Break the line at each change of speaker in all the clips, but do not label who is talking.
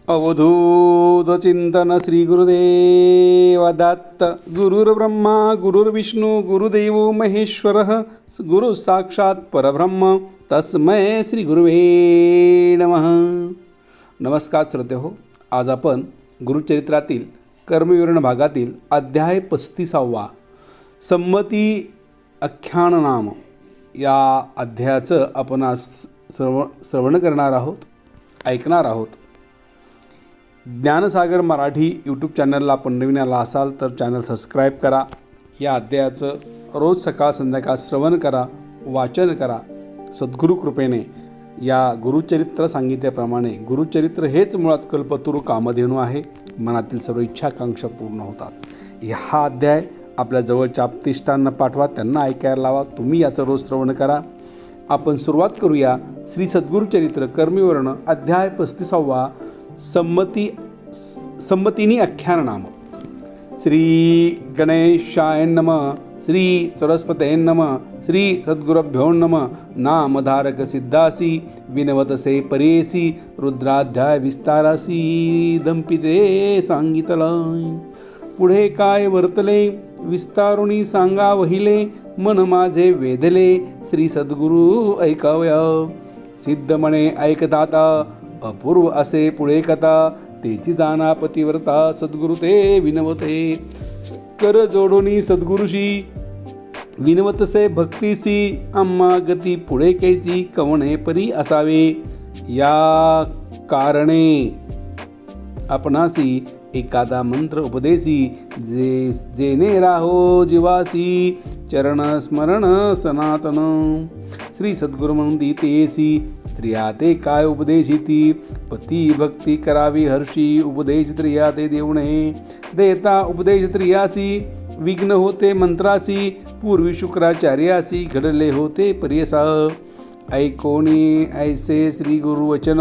अवधूत चिंतन श्री गुरुदेव दत्त. गुरुर्ब्रह्मा गुरुर्विष्णू गुरुदेव महेश्वर गुरु साक्षात परब्रह्म तस्मै श्री गुरुवे नमः. नमस्कार श्रोते हो. आज आपण गुरुचरित्रातील कर्मविवरण भागातील अध्याय 35 संमती आख्यान नाम या अध्यायाचं आपण आज श्रवण करणार आहोत, ऐकणार आहोत. ज्ञानसागर मराठी यूट्यूब चॅनलला आपण नवीन आला असाल तर चॅनल सबस्क्राईब करा. या अध्यायाचं रोज सकाळ संध्याकाळ श्रवण करा, वाचन करा. सद्गुरू कृपेने या गुरुचरित्र सांगितल्याप्रमाणे गुरुचरित्र हेच मुळात कल्पतरू कामधेनू आहे. मनातील सर्व इच्छाकांक्षा पूर्ण होतात. हा अध्याय आपल्या जवळच्या आप्तेष्टांना पाठवा, त्यांना ऐकायला लावा. तुम्ही याचं रोज श्रवण करा. आपण सुरुवात करूया. श्री सद्गुरुचरित्र कर्मविवरण अध्याय 35 संमतीनी आख्यान नाम. श्री गणेशाय नमः. श्री सरस्वते नमः. श्री सद्गुरुभ्यो नमः. नामधारक सिद्धासी विनवतसे परेसी रुद्राध्याय विस्तारासी दंपिते सांगितलाय. पुढे काय वर्तले विस्तारुणी सांगा वहिले मन माझे वेधले श्री सद्गुरु ऐकावया. सिद्ध म्हणे ऐकताता अपूर्व असे पुढे कथा तेची जाणा पतिव्रता सद्गुरु ते विनवते. कर जोडोनी सद्गुरुशी विनवतसे भक्तीसी आम्हा गती पुढे कैसी कवणे परी असावे. या कारणे आपणासी एखादा मंत्र उपदेशी जेने राहो जीवासी चरण स्मरण सनातन. श्री सद्गुरु म्हणून तेसी स्त्रिया ते काय उपदेशिती पती भक्ती करावी हर्षी उपदेश स्त्रिया ते देवणे देता उपदेश स्त्रियासी विघ्न होते मंत्रासी पूर्वी शुक्राचार्यासी घडले होते पर्यसा. ऐकोणी ऐसे श्री गुरुवचन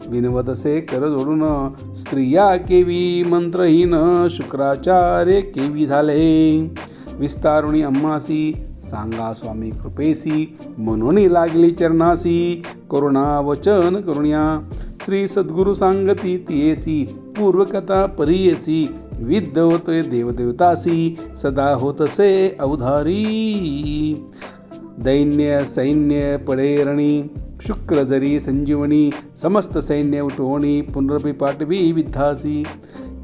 विनवतसे कर जोडून स्त्रिया केवी मंत्रहीन शुक्राचार्य केवी झाले. विस्तारुणी अम्मासी सांगा स्वामी कृपेसी म्हणून लागली चरणासी करुणा वचन करुण्या. श्री सद्गुरु सांगती तियेसी पूर्वकथा परियसी विद्य होते देवदेवतासी सदा होतसे अवधारी. दैन्य सैन्य पडेरणी शुक्र जरी संजीवनी समस्त सैन्य उठवणी पुनरपी पाठवी विद्धासी.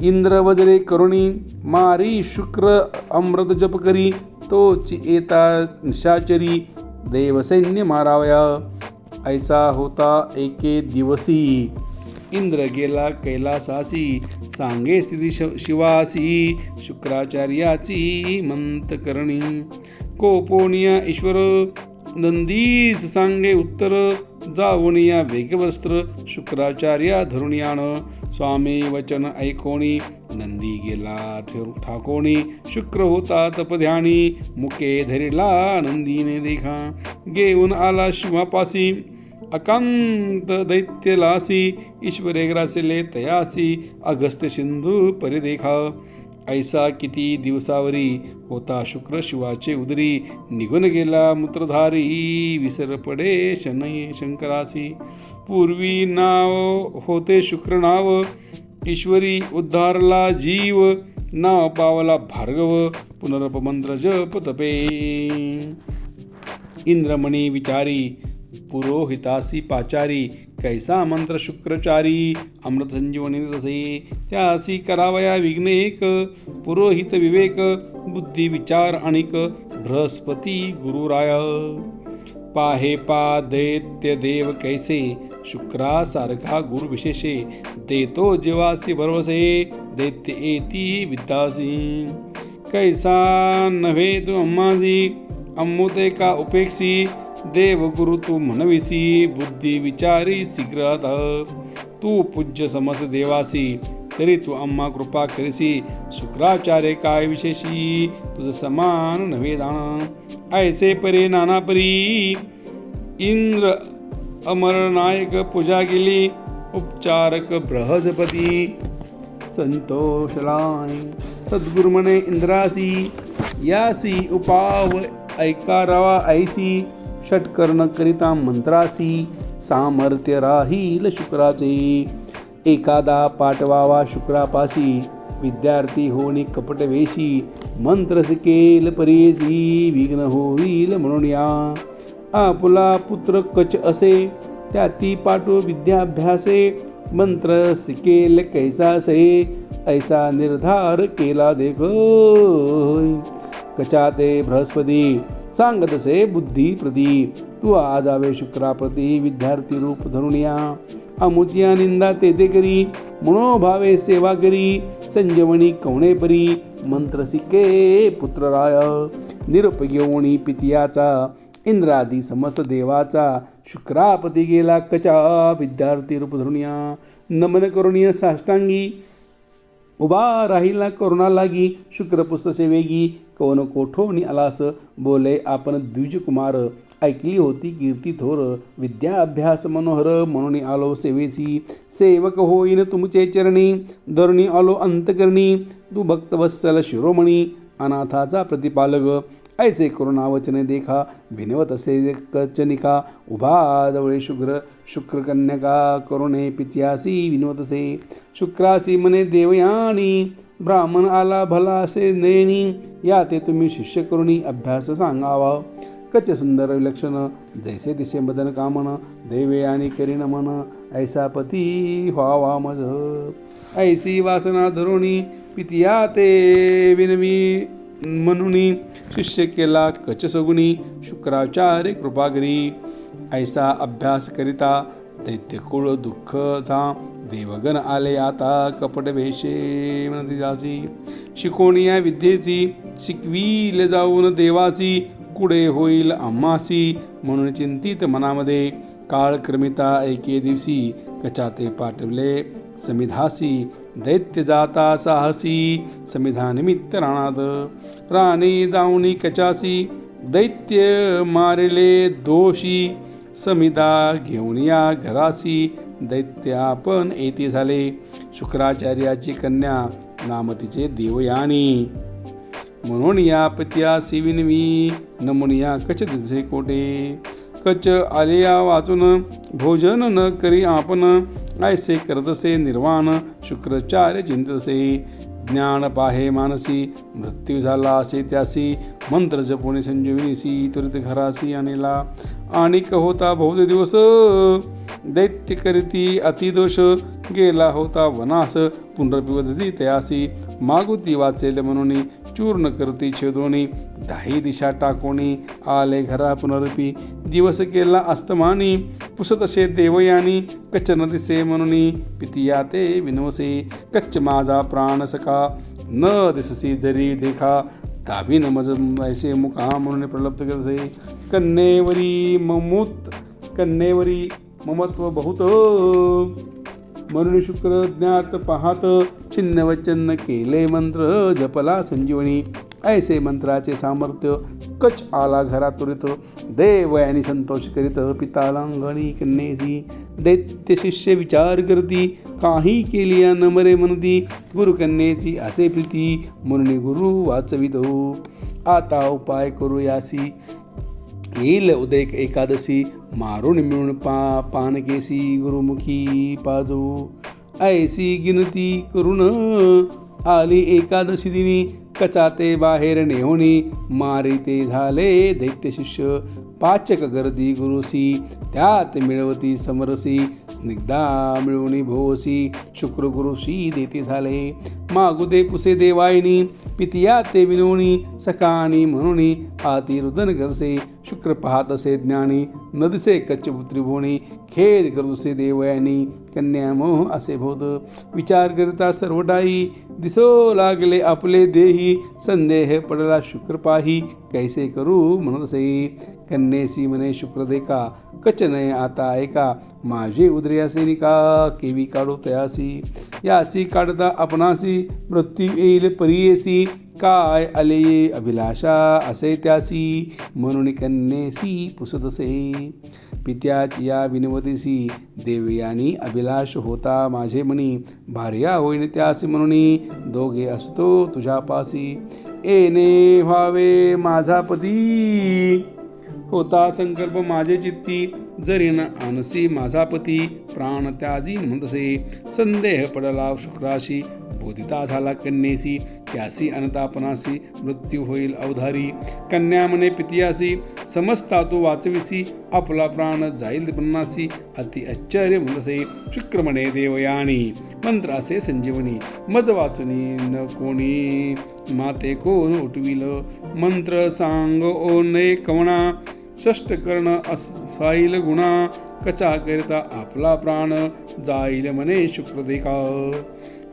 इंद्र वज्रे करुणी मारी शुक्र अमृत जप करी तोच येता निशाचरी देवसैन्य मारावया. ऐसा होता एके दिवसी इंद्र गेला कैलासासी सांगे स्थिती शिवासी शुक्राचार्याची मंत करणी. कोपोनिया ईश्वर नंदीस सांगे उत्तर जावनिया वेगवस्त्र शुक्राचार्या धरुण्याण. स्वामी वचन ऐकोणी नंदी गेला ठाकोणी शुक्र होता तपध्यानी मुके धरिला नंदीने देखा. घेऊन आला शिवापासी अकांत दैत्यलासी ईश्वरे ग्रासिले तयासी अगस्त्य सिंधू परिदेखा. ऐसा किती दिवसावरी होता शुक्र शिवाचे उदरी निघून गेला मूत्रधारी विसर पडे शनय शंकरासी. पूर्वी नाव होते शुक्र नाव ईश्वरी उद्धारला जीव नाव पावला भार्गव पुनरपमंत्र जप तपे. इंद्रमणी विचारी पुरोहितासी पाचारी कैसा मंत्र शुक्रचारी अमृत संजीवनी रसे. त्यासी करावया विघ्न एक पुरोहित विवेक बुद्धी विचार अनिक बृहस्पती गुरुराय. पाहे पा दैत्य देव कैसे शुक्रासारखा गुरु विशेषे देतो जीवासी भरवसे दैत्य एती विद्यासी. कैसा नव्हे तू अम्माजी अम्मुते का उपेक्षी देव गुरु तू म्हणविसी बुद्धी विचारी शीघ्रात. तू पूज्य समस्त देवासी तरी तू अम्मा कृपा करिसी शुक्राचार्य काय विशेषी तुझ समान नव्हे जाण. ऐसे परे नाना परी इंद्र अमरनायक पूजा केली उपचारक बृहस्पती संतोषलाय. सद्गुरु म्हणे इंद्रासी यासी उपाव ऐकारावा ऐसी षटकर्ण करिता मंत्रासी सामर्थ्य राहील शुक्राचे. एखादा पाठवावा शुक्रापाशी, विद्यार्थी होणी कपटवेशी, मंत्र शिकेल परेसी, विघ्न होईल म्हणून या. आपुला पुत्र कच असे, त्याती पाठो विद्याभ्यासे, मंत्र शिकेल कैसासे, ऐसा निर्धार केला देख. कचाते बृहस्पती, सांगतसे बुद्धी प्रती, तू आजावे शुक्राप्रती, विद्यार्थी रूप धरून या. अमुचिया निंदा तेथे करी, मनोभावे सेवा करी, संजीवनी कवणे परी, मंत्र शिके पुत्रराय. निरोप घेऊनी पितियाचा, इंद्रादी समस्त देवाचा, शुक्रापती गेला कचा, विद्यार्थी रूप धरून या. नमन करुणीय साष्टांगी, उभा राहिला करुणा लागी, शुक्रपुस्तसे वेगी, कवन कोठोनी आलास, बोले आपण द्विजकुमार, ऐकली होती कीर्ती थोर, विद्या अभ्यास मनोहर, म्हणून आलो सेवेसी. सेवक होईन तुमचे चरणी, धरणी आलो अंतकरणी, तू भक्तवत्सल शिरोमणी, अनाथाचा प्रतिपालक, ऐसे करुणा वचने देखा, भिनवत असे कचनिका, उभा जवळे शुक्रकन्यका, करुणे पित्यासी विनवतसे. शुक्रासी मने देवयानी, ब्राह्मण आला भला असे नयनी, या ते तुम्ही शिष्य करुणी अभ्यास सांगावा. कच सुंदर विलक्षण, जैसे दिसे मदन कामन, देवे आणि करीन मन, ऐसा पती व्हावा मज. ऐसी वासना धरुणी, पितिया ते विनवी म्हणुनी, शिष्य केला कच सगुणी, शुक्राचार्य कृपागरी. ऐसा अभ्यास करिता, दैत्यकुळ दुःख था, देवगण आले आता, कपट वेशे म्हणती. शिकोणिया विद्येची, शिकवील जाऊन देवासी, कुडे होईल आम्हासी, म्हणून चिंतित मनामध्ये, काळक्रमिता एके दिवशी, कचाते पाठवले समिधासी, दैत्य जाता साहसी, समिधा निमित्त राणाद. राणी जाऊनी कचासी, दैत्य मारिले दोषी, समिधा घेऊन या घरासी, दैत्य आपण येती झाले. शुक्राचार्याची कन्या, नाम तिचे देवयानी, म्हणून या पत्यासी विनवी, नमुन या कच दिसे कोटे. कच आलिया वाचून, भोजन न करी आपण, ऐसे करतसे निर्वाण, शुक्राचार्य चिंतसे. ज्ञान पाहे मानसी, मृत्यू झाला असे त्यासी, मंत्र जपोने संजीवनीसी, त्वरित घरासी आणला. आणिक होता बहुत दिवस, दैत्य करीती अतिदोष, गेला होता वनास, पुनर्पिवती तयासी. मागुती वाचेल म्हणून, चूर्ण करती छेदोनी, दाही दिशा टाकोणी, आले घरा पुनरपी. दिवस केला अस्तमानी, पुसतसे देवयानी, कच्च न दिसे म्हणून, पितिया ते विनवसे. कच्च माझा प्राण सखा, न दिससी जरी देखा, दाभी न मज ऐसे मुका, म्हणून प्रलब्ध करसे. कन्येवरी ममत्व बहुत, म्हणून शुक्र ज्ञात पाहात, छिन्न वचन केले मंत्र, जपला संजीवनी. ऐसे मंत्राचे सामर्थ्य, कच आला घरा त्वरित, देवयानी संतोष करीत, पितालांगणी कन्येसी. दैत्य शिष्य विचार करती, काही केली न मरे म्हणती, गुरुकन्येची असे प्रीती, म्हणून गुरु वाचवितो. आता उपाय करू यासी, येईल उदय एकादशी, मारून मिळून पानकेसी, गुरुमुखी पाजो. ऐसी गिनती करून आली एकादशी दिनी, कचाते बाहेर नेहोनी, मारिते झाले दैत्य शिष्य. पाचक गर्दी गुरुसी, त्यात मिळवती समरसी, स्निग्धा मिळवणी भोवसी, शुक्र गुरुशी देते झाले. मागुदे पुसे देवायनी, पितिया ते विनोणी, सकाणी म्हणूनी, आती रुदन करसे. शुक्र पाहत असे ज्ञानी, न दिसे कच्च त्रिभुवनी, खेद करतसे देवयानी, कन्या मोह असे बोध. विचार करता सर्वडाई, दिसो लागले आपले देही, संदेह पडला शुक्र पाही, कैसे करू म्हणतसे. कन्येसी म्हणे शुक्र देखा, कच नये आता ऐका, माझे उदर्यासे निका, केवी काढो तयासी. यासी काढता आपणासी, मृत्यू येईल परियेसी, काय आले अभिलाषा असे त्यासी, म्हणून कन्येसी पुसतसे. पित्याची या विनवतीसी, देवयानी अभिलाष होता माझे मनी, भार्या होईन त्यासी म्हणून, दोघे असतो तुझ्यापासी. येणे व्हावे माझा पती, होता संकल्प माझे चित्ती, जरी न आणसी माझा पती, प्राण त्याजी म्हणतसे. संदेह पडला शुक्राशी, बोधिता झाला कन्येसी. त्यासी अनतापनासी, मृत्यू होईल अवधारी. कन्या म्हणे पितियासी, समजता तो वाचविसी. आपला प्राण जाईल पन्नासी, अति आश्चर्य म्हणतसे. शुक्र म्हणे देवयानी, मंत्र असे संजीवनी. मज वाचुनी न कोणी, माते कोण उठविल. मंत्र सांग ओ ने कवणा, षष्ट कर्ण असाईल गुणा. कचा करिता आपला प्राण, जाईल म्हणे शुक्र देखा.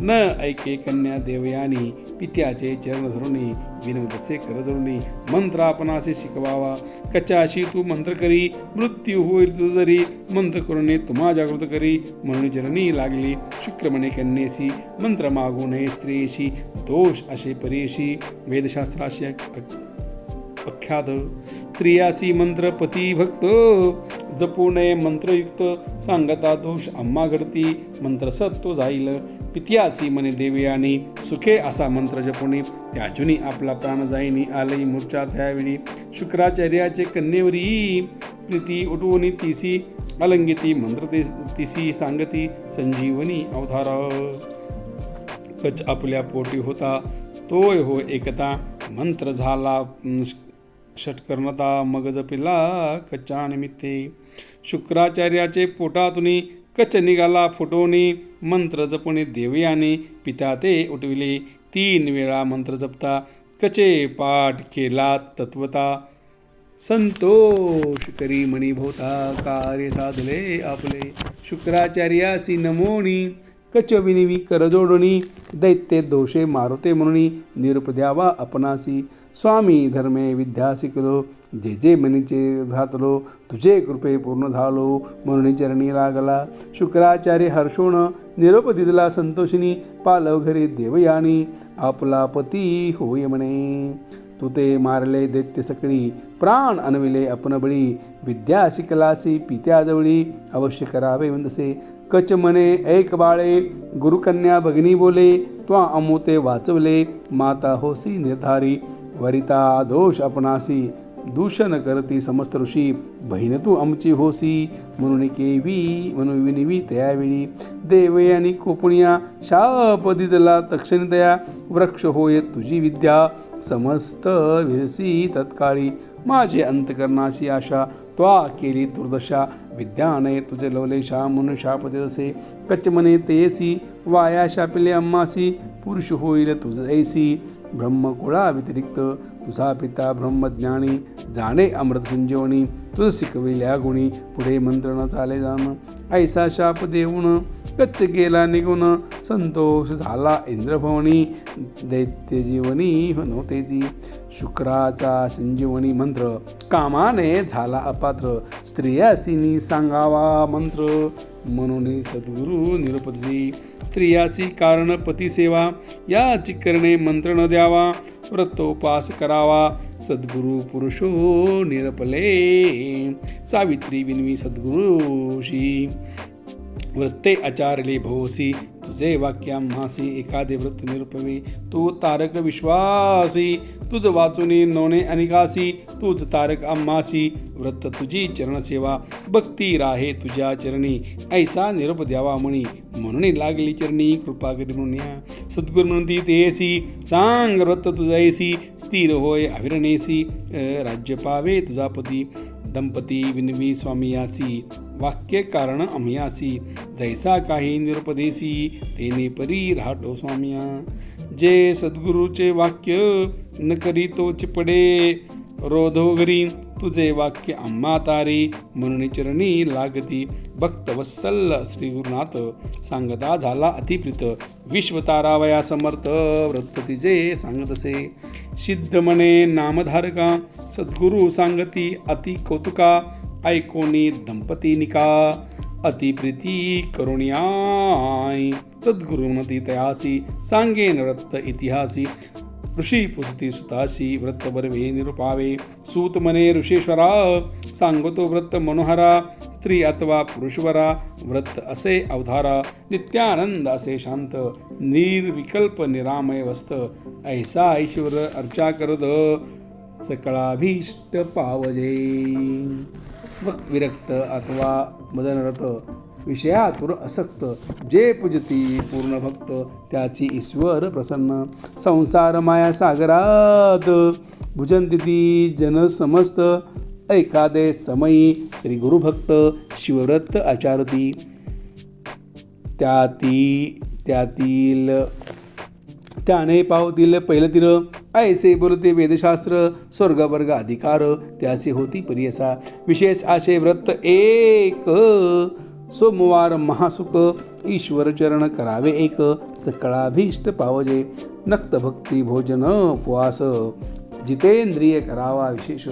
न ऐके कन्या देवयानी, पित्याचे चरण धरुणी. विनवदसे कर जोडणी, मंत्र आपणासे शिकवावा. कचाशी तू मंत्र करी, मृत्यू होईल तू जरी. मंत्र करुणे तुम्हा जागृत करी, म्हणून चरणी लागली. शुक्र म्हणे कन्येसी, मंत्र मागू नये स्त्रियेशी. दोष असे परेशी, वेदशास्त्राशी अख्यात. स्त्रियासी मंत्र पती भक्त, जपू नये मंत्रयुक्त. सांगता दोष आम्हा घडती, मंत्र सत्व जाईल. पित्यासी म्हणे देवयानी, सुखे असा मंत्र जपुनी. त्याजुनी आपला प्राण जाईनी, आलई मूर्छा त्यावेळी. शुक्राचार्याचे कन्येवरी, प्रीती उठवणी तिसी. अलंगिती मंत्र तिसी सांगती, संजीवनी अवतारा. कच आपल्या पोटी होता, तोय हो एकता. मंत्र झाला षटकर्णता, मग जपिला कच्चा निमित्ते. शुक्राचार्याचे पोटातुनी, कच निघाला फुटोनी. मंत्र जपुणे देवयानी, पिता ते उठविले. 3 वेळा मंत्र जपता, कचे पाठ केला तत्वता. संतोष करी मणी भोवता, कार्य साधले आपले. शुक्राचार्यासी नमोनी, कच विनिवी करजोडणी. दैत्य दोषे मारुते म्हणून, निरूप द्यावा आपणासी. स्वामी धर्मे विद्या शिकलो, जे जे मनीचे घातलो. तुझे कृपे पूर्ण झालो, म्हणून चरणी लागला. शुक्राचार्य हर्षोण, निरोप दिदला संतोषिनी. पालव घरी देवयानी, आपला पती होय म्हणे. तू ते मारले दैत्य सकळी, प्राण अनविले अपन बळी. विद्या शिकलासी पित्याजवळी, अवश्य करावे वंदसे. कच म्हणे ऐक बाळे, गुरुकन्या भगिनी बोले. त्वा अमोते वाचवले, माता होसी निर्धारी. वरिता दोष आपणासी, दूषण करती समस्त ऋषी. बहीण तू आमची होसी, म्हणून केवी म्हणून विनिवी त्यावेळी. देवयानी कोपणिया, शाप दिदला तक्षणी दया. वृक्ष होय तुझी विद्या, समस्त विरसी तत्काळी. माझे अंतकरणाशी आशा, त्वा केली दुर्दशा. विद्याने तुझे लवलेशा, म्हणून शाप देसे. कच म्हणे तेसी, वाया शापिले अम्मासी. पुरुष होईल तुझ ऐसी, ब्रह्मकुळा व्यतिरिक्त. तुझा पिता ब्रह्मज्ञानी, जाणे अमृत संजीवनी. तुझ शिकविल्या गुणी, पुढे मंत्र न चाले जाण. ऐसा शाप देऊन, कच्च गेला निघून. संतोष झाला इंद्रभवनी, दैत्य जीवनी नव्हतेची. शुक्राचा संजीवनी मंत्र, कामाने झाला अपात्र. स्त्रियासीनी सांगावा मंत्र, म्हणून सद्गुरु निरुपती. स्त्रियासी कारण पतिसेवा, याची करणे मंत्र न द्यावा. व्रतोपास करावा, सद्गुरु पुरुषो निरपले. सावित्री विनवी सद्गुरुशी, व्रते आचारले भोसी. तुझे वाक्याम्हासी, एखादे व्रत निरुपवे. तू तारक विश्वासी, तुझ वाचुनी नोने अनिकासी. तूच तारक आम्हासी, व्रत तुझी चरणसेवा. भक्ती राहे तुझ्या चरणी, ऐसा निरोप द्यावा म्हणी. म्हणून लागली चरणी, कृपा करी म्हणूया. सद्गुरु म्हणती तेसी, सांग व्रत तुझैसी. स्थिर होय अविरणेसी, राज्य पावे तुझा पती. दंपती विनवी स्वामियासी, वाक्य कारण आम्यासी. जैसा काही निरुपदेसी, तेने परी राहतो स्वामिया. जे सद्गुरूचे वाक्य न करी तोच पडे रोधो घरी. तुझे वाक्य आम्हा तारी, म्हणून चरणी लागती. भक्त वत्सल श्री गुरुनाथ, सांगता झाला अतिप्रीत. विश्वतारावया समर्थ, व्रत तिजे सांगतसे. सिद्ध म्हणे नामधारका, सद्गुरु सांगती अति कौतुका. ऐकोनी दंपती निका, अतिप्रीती करुण्याय. सद्गुरुमती तयासी, सांगेन व्रत इतिहासी. ऋषी पुसती सुताशी, व्रत बरवे निरुपावे. सूत म्हणे ऋषेश्वरा, सांगतो व्रत मनोहरा. स्त्री अथवा पुरुषवरा, व्रत असे अवधारा. नित्यानंद असे शांत, निर्विकल्प निरामय वस्त. ऐसा ऐश्वर अर्चा करद, सकळाभीष्ट पावजे. विरक्त अथवा मदनरत विषयातुर असक्त जे पूजती पूर्ण भक्त त्याची ईश्वर प्रसन्न संसार माया सागरात भुजंती जन समस्त एकादे समयी श्री गुरुभक्त शिवव्रत आचारती त्यातील त्याने पावतील पहिलं तिर ऐसे बोलते वेदशास्त्र स्वर्गवर्ग अधिकार त्याचे होती प्रियसा विशेष आशे व्रत एक सोमवार महासुख ईश्वर चरण करावे एक सकळाभीष्ट पावजे नक्त भक्ती भोजन उपवास जितेंद्रिय करावा विशेष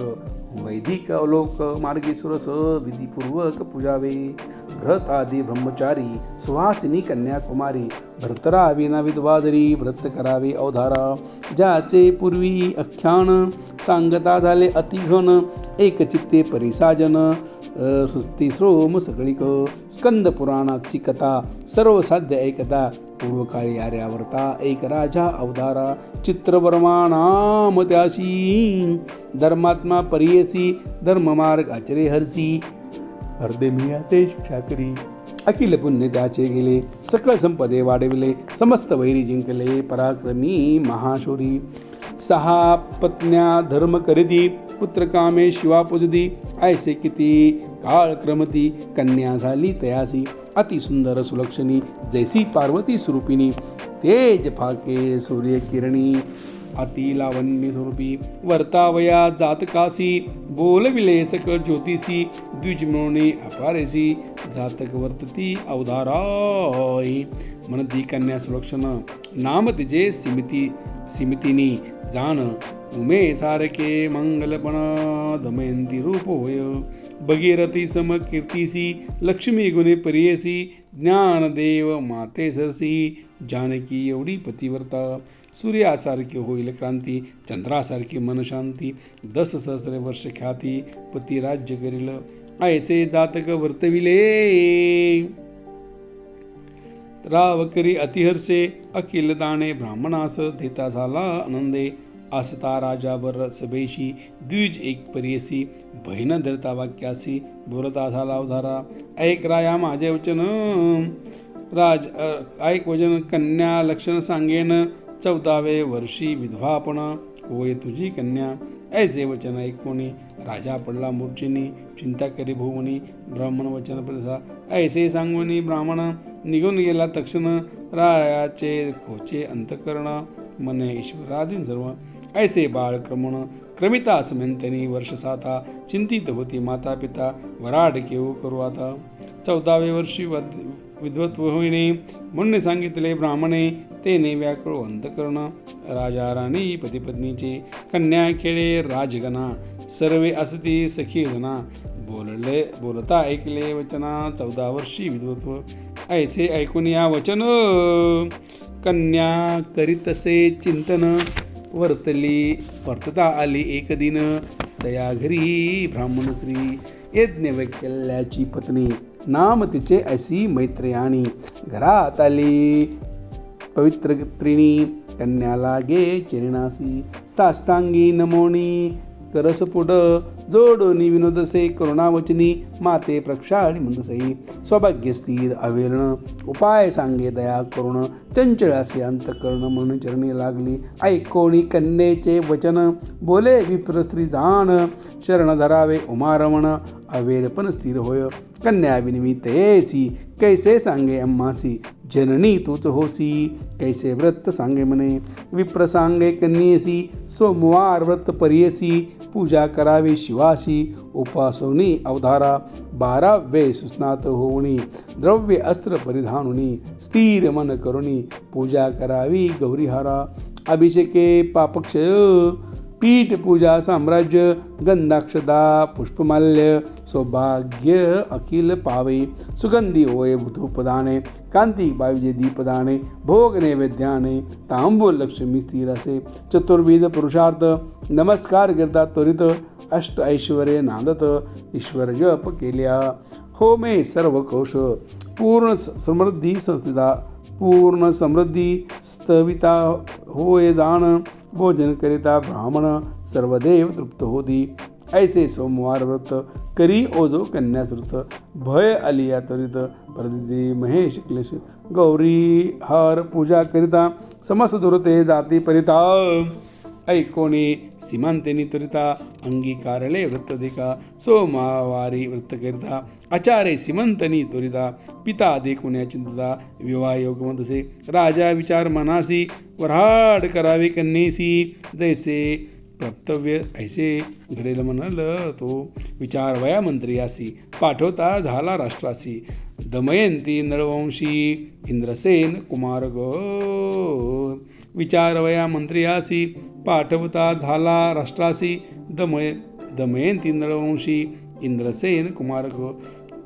वैदिक अवलोक मार्गी सुरस विधीपूर्वक पूजावे व्रत आदी ब्रह्मचारी सुहासिनी कन्याकुमारी भरतरावी ना विद्वादरी व्रत करावे अवधारा ज्याचे पूर्वी आख्यान सांगता झाले अतिघन एक चित्ते परिसाजन तिसरोम सगळीक स्कंद पुराणाची कथा सर्वसाध्य एकदा पूर्वकाळी आर्यावर्ता एक राजा अवधारा चित्रवर्मा नाम त्याशी धर्मात्मा परियसी धर्ममार्ग आचरे हरसी हरदे मिया ते शिक्षा करी अखिल पुण्य त्याचे गेले सकळ संपदे वाढविले समस्त वैरी जिंकले पराक्रमी महाशौरी सहा पत्न्या धर्म करिती पुत्र कामे शिवा पूजती ऐसे किती काळ क्रमती कन्या झाली तयासी अति सुंदर सुलक्षणी जैसी पार्वती स्वरूपिणी तेज फाके सूर्य किरणी अति लावण्य स्वरूपी वर्तावया जातकासी बोलविले सकळ ज्योतिषी द्विज म्हणून अपारेसी जातक वर्तती अवधाराय म्हणती कन्या सुलक्षण नाम तिचे सिमितिनी जाण उमे सारखे मंगलपण दमयंती रूप होय भगीरथी सम कीर्तिसी लक्ष्मी गुणे परियसी ज्ञानदेव माते सरसी जानकी एवढी पतिव्रता सूर्यासारखे होईल क्रांती चंद्रासारखी मनशांती 10 सहस्र वर्ष ख्याती पती राज्य करील ऐसे जातक वर्तविले राव करी अतिहर्षे अखिल दाणे ब्राह्मणास देता झाला आनंदे आसता राजावर सभेशी द्विज एक परियसी बहिण धरता वाक्यासी बोलता झाला अवधारा ऐक राया माझे वचन ऐक वचन कन्या लक्षण सांगेन 14वे वर्षी विधवापण होय तुझी कन्या ऐसे वचन ऐकूनी राजा पडला मूर्छिनी चिंता करी भुवनी ब्राह्मण वचन प्रसा ऐसे सांगूनी ब्राह्मण निघून गेला तक्षण रायाचे खोचे अंतकरण मने ईश्वराधीन सर्व ऐसे बाळ क्रमिता समंतनी वर्ष साता चिंतित होती माता पिता वराड केऊ करू आता 14वे वर्षी विद्वत्व होईने म्हणून सांगितले ब्राह्मणे तेने व्याकुळ अंतकरण राजा राणी पतिपत्नीचे कन्या खेळे राजगणा सर्वे असती सखी जना बोलता ऐकले वचना 14 वर्षी विद्वत्व ऐसे ऐकून या वचन कन्या करीतसे चिंतन वर्तता आली एक दिन तया घरी ब्राह्मण स्त्री यज्ञवैकल्याची पत्नी नाम तिचे अशी मैत्रियाणी घरात आली पवित्र त्रिणी कन्या लागे चिरणासी साष्टांगी नमोनी करसपुड जोडोनी विनोदसे करुणावचनी माते प्रक्षाळी मंदसई सौभाग्य स्थिर अवेलन उपाय सांगे दया करुण चंचळासे अंतकरण म्हणून चरणी लागली ऐकोणी कन्येचे वचन बोले विप्र स्त्री जाण शरण धरावे उमारमण अवेलपण स्थिर होय कन्या विनिमितेसी कैसे सांगे अम्मासी जननी तूच होसी कैसे व्रत सांगे मने विप्र सांगे कन्येसी सोमवार व्रत परियसी पूजा करावी शिवासी उपासोनी अवधारा 12वे सुस्नात होऊनी द्रव्य अस्त्र परिधानुनी स्थिर मन करुणी पूजा करावी गौरीहारा अभिषेके पापक्षय पीठ पूजा साम्राज्य गंधाक्षदा पुष्पमाल्य सौभाग्य अखिल पावे सुगंधी होय धूपदाने कांती बाविजे दीपदाने भोग नैवेद्याने तांबूल लक्ष्मी स्थिर असे चतुर्विध पुरुषार्थ नमस्कार करतात त्वरित अष्ट ऐश्वर्य नांदत ईश्वर जप केल्या होमे सर्व कोश पूर्ण समृद्धी स्थविता होय जाण भोजन करिता ब्राह्मण सर्वदेव तृप्त होती ऐसे सोमवार व्रत करी ओजो कन्यासृत भय आलिया त्वरित प्रदिती महेश क्लेश गौरी हार पूजा करिता समस्त दुरते जाती परिता ऐकोणी सीमांतेनी त्वरिता अंगीकारले वृत्तदिका सोमवारी वृत्त करिता आचार्य सीमंतनी त्वरिता पिता देखुण्या चिंतता विवाह योगमतसे राजा विचार मनासी वऱ्हाड करावे कन्येसी जैसे कर्तव्य ऐसे घडेल म्हणल तो विचार वया मंत्रियासी पाठवता झाला राष्ट्रासी दमयंती नळवंशी इंद्रसेन कुमार गो विचार वया मंत्रियासी पाठवता झाला राष्ट्रासी दमयंती नळवंशी इंद्रसेन कुमार गो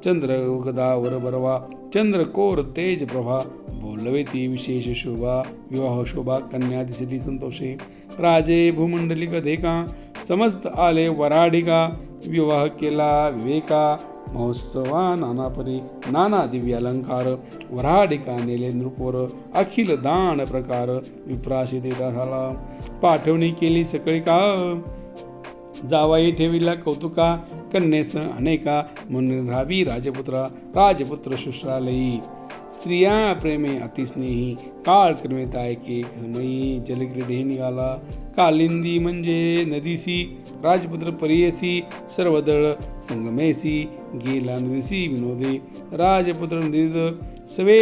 चंद्र गदा वर बरवा चंद्रकोर तेज प्रभा बोलवेती विशेष शोभा विवाह शोभा कन्या दिसली संतोषे राजे भूमंडलिक देखा समस्त आले वराडिका विवाह केला विवेका महोत्सवा नाना परी नाना दिव्य अलंकार वराडिका नेले नृपोर अखिल दान प्रकार विप्राशी देता झाला पाठवणी केली सकळिका जावाई ठेविला कौतुका कन्येस अनेका म्हणून राहावी राजपुत्र शुश्रालयी स्त्रिया प्रेमे अतिस्नेही काळ क्रमेता एक समयी जलक्रीडे निघाला कालिंदी म्हणजे नदीसी राजपुत्र परियसी सर्वदळ संगमेसी गेला नदीसी विनोदे राजपुत्र नदीत सवे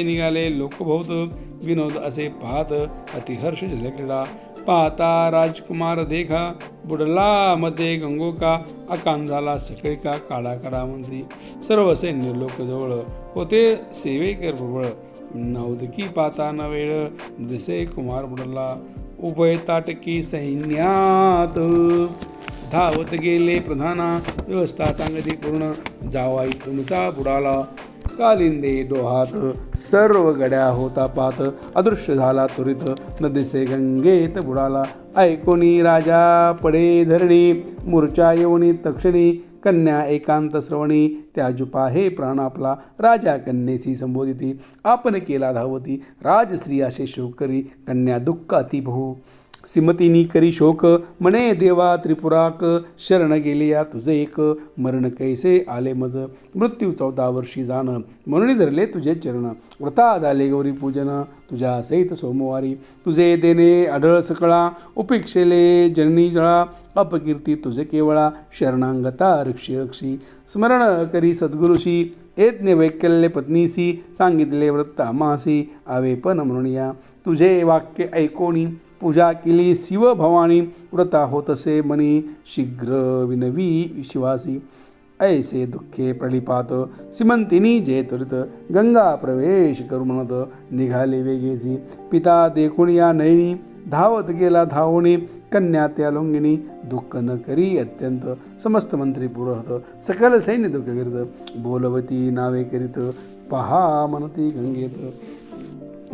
निघाले लोकभोवत विनोद असे पाहत अतिहर्ष जलक्रीडा पाहता राजकुमार देखा बुडला मध्ये गंगोका अकान झाला सकाळी काळा मंत्री सर्व सैन्य लोक जवळ होते सेवेकर प्रबळ नवदकी पाहता न वेळ दिसे कुमार बुडला उभय ताटकी सैन्यात धावत गेले प्रधाना व्यवस्था सांगती पूर्ण जावाई तुमचा बुडाला कालिंदे डोहात सर्व गड्या होता पात अदृश्य झाला त्वरित न दिसे गंगेत बुडाला ऐकोनी राजा पडे धरणी मूर्छा येऊनी तक्षणी कन्या एकांत श्रवणी त्या जुपा हे प्राण आपला राजा कन्येची संबोधिती आपण केला धावती राजस्त्री असे शोक करी कन्या दुःख अति बहु सिमतीनी करी शोक म्हणे देवा त्रिपुराक शरण गेलिया तुझे एक मरण कैसे आले मज मृत्यू 14 वर्षी जाण म्हणून धरले तुझे चरण व्रता झाले गौरी पूजन तुझ्या सहित सोमवारी तुझे देणे आढळ सकळा उपेक्षेले जननी जळा अपकीर्ती तुझे केवळा शरणांगता रक्षी स्मरण करी सद्गुरुशी यज्ञ वैकल्य पत्नीसी सांगितले व्रत आमासी आवे पण म्हणून या तुझे वाक्य ऐकोणी पूजा केली शिव भवानी व्रता होतसे मनी शीघ्र विनवी शिवासी ऐसे दुःखे प्रलिपात सिमंतिनी जे त्वरित गंगा प्रवेश करू म्हणत निघाले वेगेची पिता देखून या नयनी धावत गेला धावणी कन्या त्या लोंगिनी दुःख न करी अत्यंत समस्त मंत्री पुरहत सकल सैन्य दुःख करीत बोलवती नावे करीत पहा म्हणती गंगेत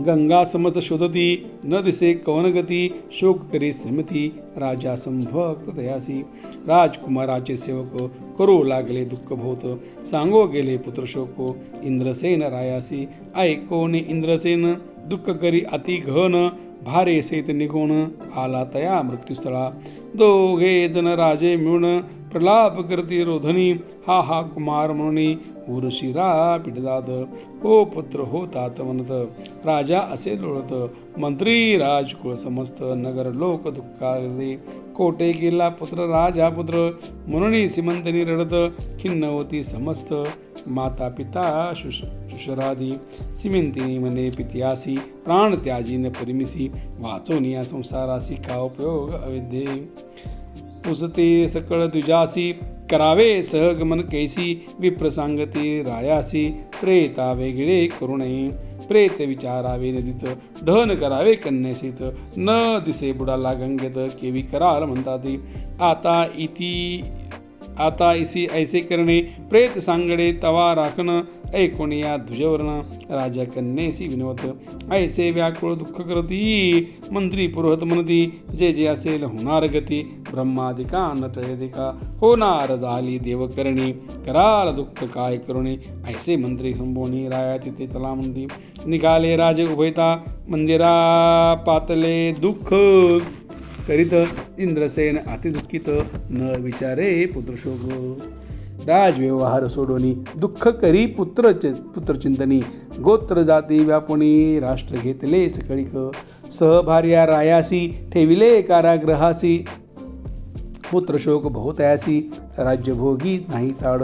गंगा समत शोधती न दिसे कवनगती शोक करी समती राजा संभक्त तयासी राजकुमाराचे सेवक करू लागले दुःख भोत सांगो गेले पुत्र शोको इंद्रसेन रायासी ऐकोने इंद्रसेन दुःख करी अति घन भारे सहित निघून आला तया मृत्यूस्थळा दोघे जन राजे मिळून प्रलाप करती रोधनी हा कुमार म्हणून उर्शिरा पिडदाद हो पुत्र होतात म्हणत राजा असे लोळत मंत्री राजकुळ समस्त नगर लोक दुःखाले कोटे गेला पुत्र राजा पुत्र म्हणून सिमंतनी रडत खिन्न होती समस्त माता पिता शुशरादी सिमिंतिनी म्हणे पित्यासी प्राण त्याजीन परिमिसी वाचून या संसारासी का उपयोग अविद्ये पुसते सकळ द्विजासी करावे सहगमन कैसी विप्रसांगती रायासी प्रेता वेगळे करू नये प्रेत विचारावे नदीत दहन करावे कन्यासीत न दिसे बुडाला गंगेत केवी कराल म्हणतात आता इसी ऐसे करणे प्रेत सांगडे तवा राखण ऐकोणी या ध्वजवर्ण राजा कन्येसी विनवत ऐसे व्याकुळ दुःख करती मंत्री पुरोहत म्हणती जे असेल होणार गती ब्रह्मादिका नटळे देखा होणार झाली देवकरणी कराल दुःख काय करुणे ऐसे मंत्री संबोनी राया तिथे चला म्हणती निघाले राजे उभयता मंदिरा पातले दुःख करीत इंद्रसेन अतिदुःखित न विचारे पुत्रशोक. राजव्यवहार सोडोनी दुःख करी पुत्रचिंतनी. गोत्र जाती व्यापुनी राष्ट्र घेतले सकळिक. सहभार्या रायासी ठेविले कारागृहासी. पुत्रशोक बहुतयासी राज्यभोगी नाही चाड.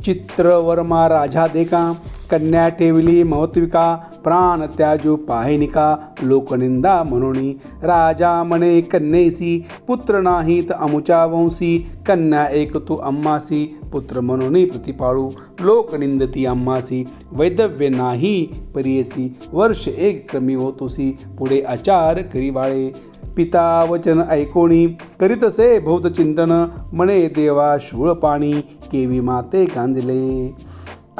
चित्रवर्मा राजा देखा कन्या ठेवली महत्विका. प्राण त्याजू पाहेनिका लोकनिंदा म्हणून. राजा म्हणे कन्येसी पुत्र नाहीत अमुच्या वंशी. कन्या एक तू अम्मासी पुत्र म्हणून प्रतिपाळू. लोकनिंदती अम्मासी वैदव्य नाही परियसी. वर्ष एक क्रमी होतोसी पुढे आचार करी बाळे. पिता वचन ऐकोणी करीतसे बहुत चिंतन. म्हणे देवा शूळ पाणी केवी माते गांधिले.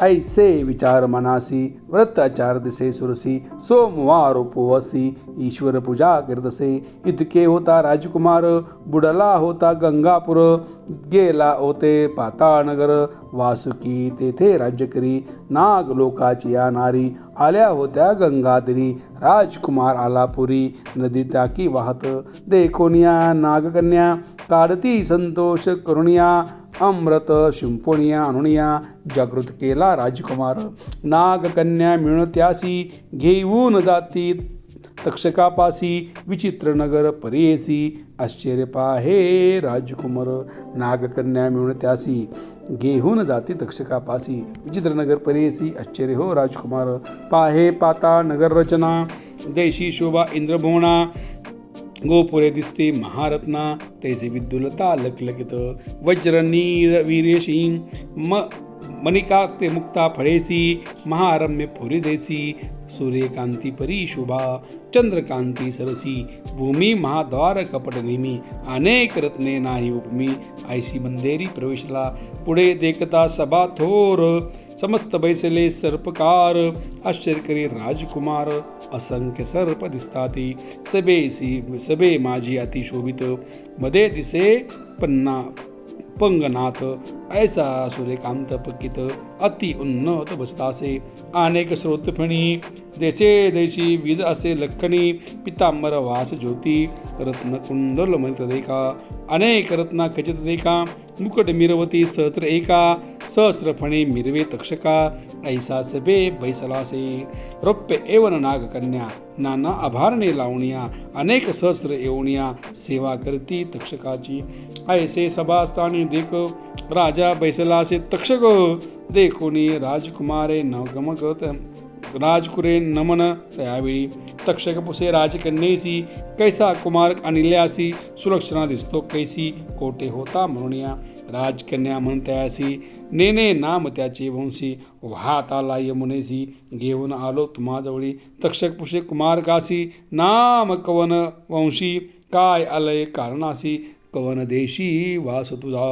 ऐसे विचार मनासी व्रत आचार दिसे सुरसी. सोमवार उपवसी ईश्वर पूजा करतसे. इतके होता राजकुमार बुडला होता गंगापूर. गेला होते पाताळनगर वासुकी तेथे राज्य करी. नाग लोकाची या नारी आल्या होत्या गंगाधरी. राजकुमार आला पुरी नदी टाकी वाहत. देखोनिया नागकन्या काढती संतोष करुणिया. अमृत शिंपोनिया अनुनिया जागृत केला राजकुमार. नागकन्या मिळून त्यासी घेऊन जाती तक्षकापासी. विचित्र नगर परियेसी आश्चर्य पाहे राजकुमार. नागकन्या मिळून त्यासी घेऊन जाती तक्षकापासी. विचित्र नगर परियेसी आश्चर्य हो राजकुमार. पाहे पाताळ नगर रचना देशी शोभा इंद्रभुवना. गोपुरे दिसते महारत्ना तैसे विद्युलता लखलखित. वज्र नीळ वीर्यशी मणिका ते मुक्ता फळेसी. महारम्य पुरी देसी सूर्यकांती परी शुभा. चंद्रकांती सरसी भूमी महाद्वार कपट नेमी. अनेक रत्ने नाही उपमी ऐसी मंदेरी प्रवेशला. पुढे देखता सभा थोर समस्त बैसले सर्पकार. आश्चर्य करी राजकुमार असंख्य सर्प दिसताती. सभे माझी अतिशोभित. मध्ये दिसे पंगनाथ ऐसा सूर्यकांत पकित. अति उन्नत बसतासे अनेक स्रोतफणी. देशे देशी विध असे लखणी. पितांबर वास ज्योती रत्न कुंडल मनित देखा. अनेक रत्ना खचित देखा. मुकुट मिरवती सहस्र एका. सहस्रफणी मिरवे तक्षका ऐसा सभे बैसलासे. रौप्य एवन नागकन्या नाना आभारणे लावणिया. अनेक सहस्र येवणिया सेवा करती तक्षकाची. ऐसे सभास्थानी देख राजा बैसलासे तक्षक. देखोनी राजकुमारे न गमगत राजकुरे नमन त्यावेळी. तक्षक पुसे राजकन्येसी कैसा कुमार अनिल्यासी. सुलक्षणा दिसतो कैसी कोटे होता म्हणूया. राजकन्या म्हणत्यासी नेने नाम त्याचे वंशी. वाहत आला यमुनेसी घेऊन आलो तुम्हाजवळी. तक्षक पुषे कुमार कासी नाम कवन वंशी. काय आलय कारणासी कवन देशी वास तुझा.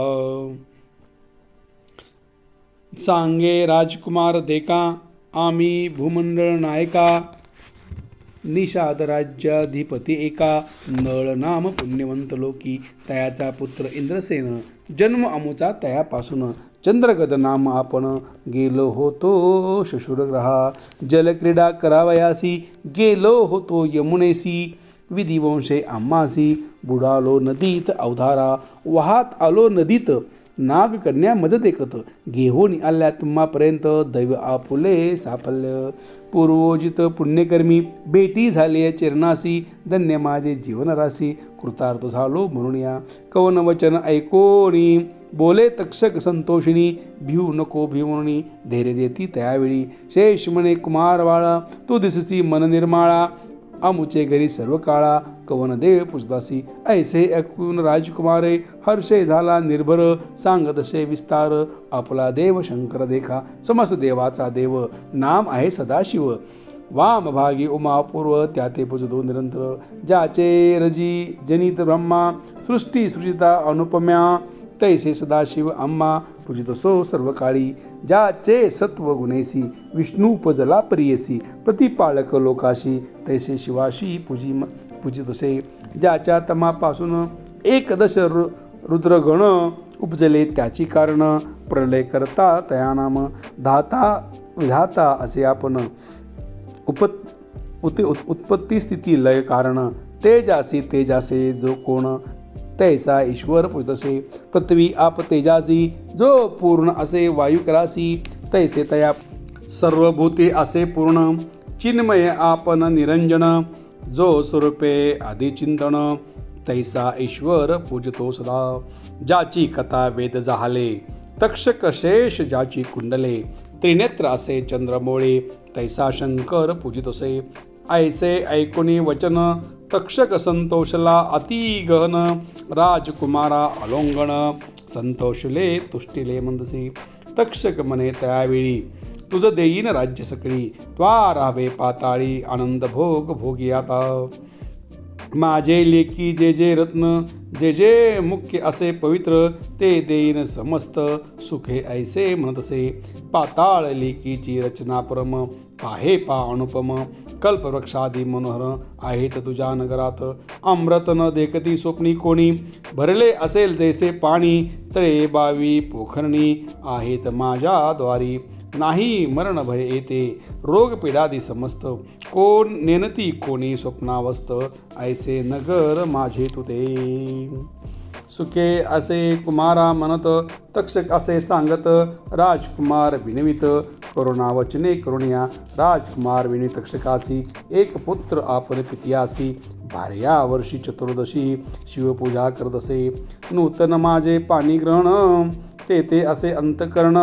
सांगे राजकुमार देखा आम्ही भूमंडळ नायका. निषाद राज्याधिपती एका. नळ नाम पुण्यवंत लोकी तयाचा पुत्र इंद्रसेन. जन्म अमुचा तयापासून. चंद्रगद नाम आपण गेलो होतो शशुरग्रहा. जलक्रीडा करावयासी गेलो होतो यमुनेसी. विधिवंशे आम्हासी बुडालो नदीत अवधारा. वाहात आलो नदीत नागकन्या मज देखत. घेऊन आल्या तुम्हापर्यंत दैव आपुले साफल्य. पूर्वोजित पुण्यकर्मी बेटी झाली चरणासी. धन्य माझे जीवनराशी कृतार्थ झालो म्हणून या. कवन वचन ऐकोनी बोले तक्षक संतोषिणी. भिऊ नको भिवणी धैर्य देती त्यावेळी. शेष म्हणे कुमार बाळा तू दिससी मन निर्माळा. अमुचे घरी सर्व काळा कवन देव पुजदासी. ऐसे ऐकून राजकुमारे हर्षे झाला निर्भर. सांगतसे विस्तार आपला देव शंकर देखा. समस्त देवाचा देव नाम आहे सदाशिव. वाम भागी उमापूर्व त्याते पूजतो निरंतर. ज्याचे रजी जनित ब्रह्मा सृष्टी सृजिता अनुपम्या. तैसे सदाशिव आम्हा पूजितसो सर्व काळी. ज्याचे सत्व गुणेसी विष्णू उपजला प्रियसी. प्रतिपाळक लोकाशी तैसे शिवाशी पूजितसे. ज्याच्या तमापासून एकदश रुद्रगण उपजले त्याची कारण. प्रलय करता तया नाम धाता विधाता असे आपण. उत्पत्ती स्थिती लय कारण. तेजासी तेजासे जो कोण तैसा ईश्वर पूजतसे. पृथ्वी आप तेजासी जो पूर्ण असे वायू करासी तैसे तया सर्वभूते असे पूर्ण. चिन्मय आपण निरंजन जो स्वरूपे आदिचिंतन तैसा ईश्वर पूजतो सदा. ज्याची कथा वेद जाहले तक्षक शेष ज्याची कुंडले त्रिनेत्र असे चंद्रमोळे तैसा शंकर पूजितोसे. ऐसे ऐकुनी वचन तक्षक संतोषला अति गहन राजकुमारा अलोंगण संतोषले तुष्टिले मंदसे. तक्षक म्हणे त्यावेळी तुझ देईन राज्य सकळी त्वा राहावे पाताळी आनंद भोग भोगी आता. माझे लेकी जे जे रत्न जे जे मुख्य असे पवित्र ते देईन समस्त सुखे ऐसे म्हणतसे. पाताळ लेकीची रचना परम पाहे पा अनुपम कल्पवृक्षादी मनोहर आहेत तुझ्या नगरात. अमृत न देखती स्वप्नी कोणी भरले असेल जैसे पाणी तळे बावी पोखरणी आहेत माझ्या द्वारी. नाही मरण भय येते रोग पिडादी समस्त कोण नेनती कोणी स्वप्नावस्थ ऐसे नगर माझे तुते. सुखे असे कुमारा म्हणत तक्षक असे सांगत राजकुमार विनवित करुणा वचने करुणिया. राजकुमार विनी तक्षकासी एक पुत्र आपण पितियासी. बार्या वर्षी चतुर्दशी शिवपूजा करत असे. नूतन माझे पाणी ग्रहण ते असे अंतकरण